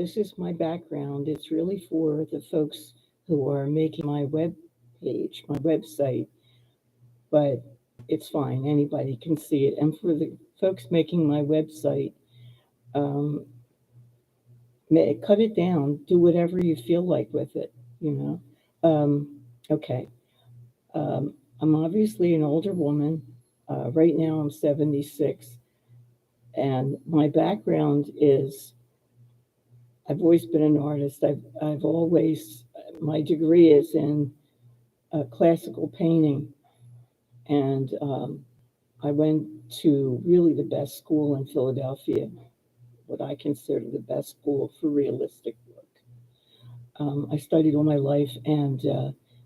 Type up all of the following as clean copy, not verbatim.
this is my background. It's really for the folks who are making my web page, my website, but it's fine. Anybody can see it. And for the folks making my website, um, cut it down. Do whatever you feel like with it. You know. Okay. I'm obviously an older woman. Right now, I'm 76, and my background is I've always been an artist. I've always my degree is in classical painting, and I went to really the best school in Philadelphia, what I consider the best school for realistic work. I studied all my life and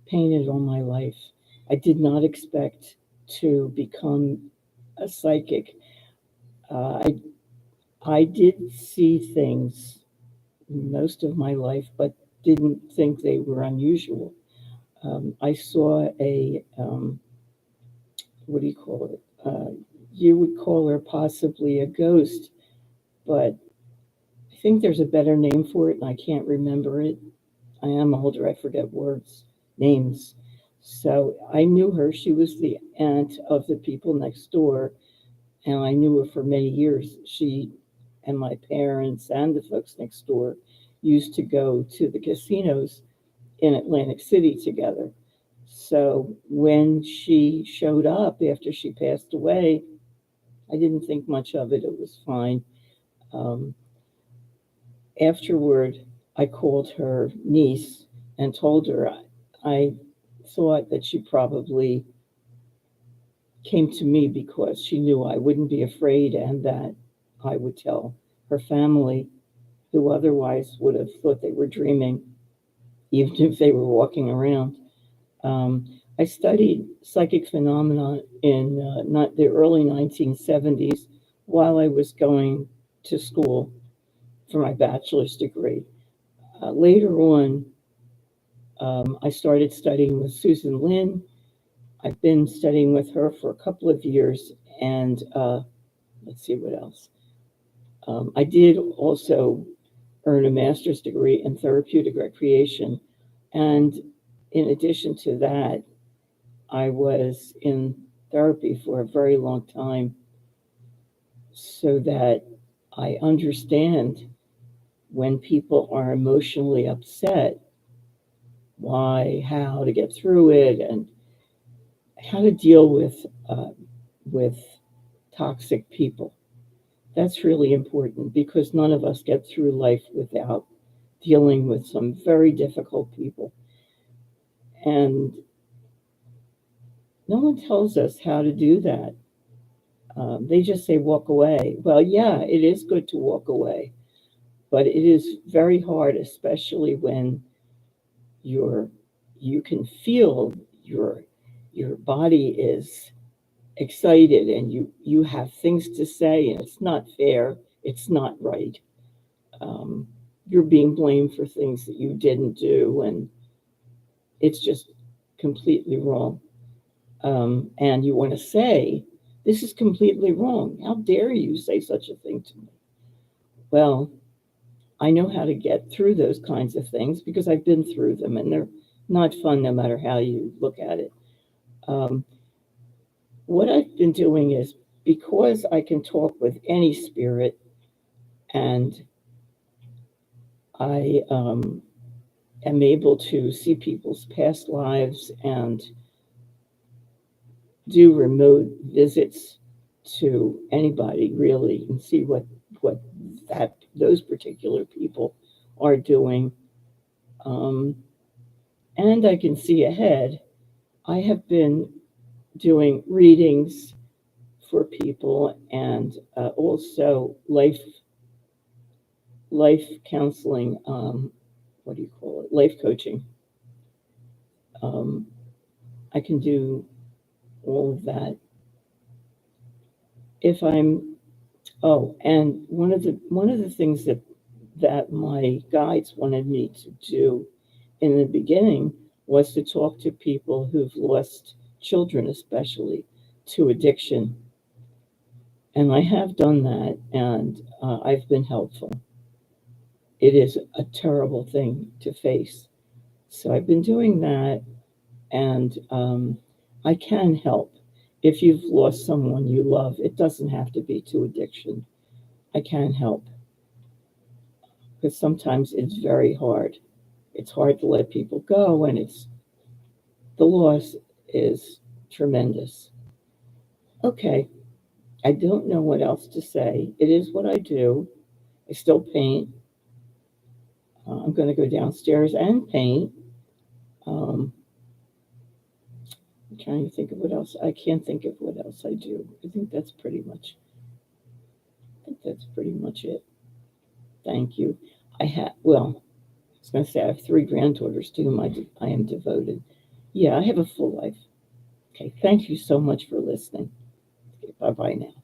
painted all my life. I did not expect to become a psychic. I did see things most of my life, but didn't think they were unusual. I saw what do you call it? You would call her possibly a ghost, but I think there's a better name for it, and I can't remember it. I am older, I forget words, names. So I knew her. She was the aunt of the people next door, and I knew her for many years. She and my parents and the folks next door used to go to the casinos in Atlantic City together. So when she showed up after she passed away, I didn't think much of it. It was fine. Um, Afterward, I called her niece and told her I thought that she probably came to me because she knew I wouldn't be afraid and that I would tell her family, who otherwise would have thought they were dreaming, even if they were walking around. Um, I studied psychic phenomena in not the early 1970s while I was going to school for my bachelor's degree. Later on, I started studying with Susan Lynn. I've been studying with her for a couple of years, and let's see what else. I did also earn a master's degree in therapeutic recreation, and in addition to that, I was in therapy for a very long time so that I understand when people are emotionally upset, why, how to get through it, and how to deal with toxic people. That's really important because none of us get through life without dealing with some very difficult people. And no one tells us how to do that. They just say walk away. Well, yeah, it is good to walk away, but it is very hard, especially when you're you can feel your your body is excited and you have things to say and it's not fair, it's not right. um, you're being blamed for things that you didn't do, and it's just completely wrong. And you want to say, this is completely wrong. How dare you say such a thing to me? Well, I know how to get through those kinds of things because I've been through them, and they're not fun no matter how you look at it. Um, what I've been doing is because I can talk with any spirit and I am able to see people's past lives and do remote visits to anybody really and see what that those particular people are doing. Um, and I can see ahead. I have been doing readings for people and also life counseling. What do you call it? Life coaching. Um, I can do all of that if I'm. Oh, and one of the things that my guides wanted me to do in the beginning was to talk to people who've lost children, especially to addiction. And I have done that, and I've been helpful. it is a terrible thing to face. So I've been doing that, and I can help. If you've lost someone you love, it doesn't have to be to addiction. I can help because sometimes it's very hard. It's hard to let people go, and the loss is tremendous. Okay, I don't know what else to say. It is what I do. I still paint. I'm going to go downstairs and paint. Um, I'm trying to think of what else. I can't think of what else I do. I think that's pretty much. I think that's pretty much it. Thank you. Well, I was going to say I have three granddaughters to whom I am devoted. Yeah, I have a full life. Okay, thank you so much for listening. Okay, bye bye now.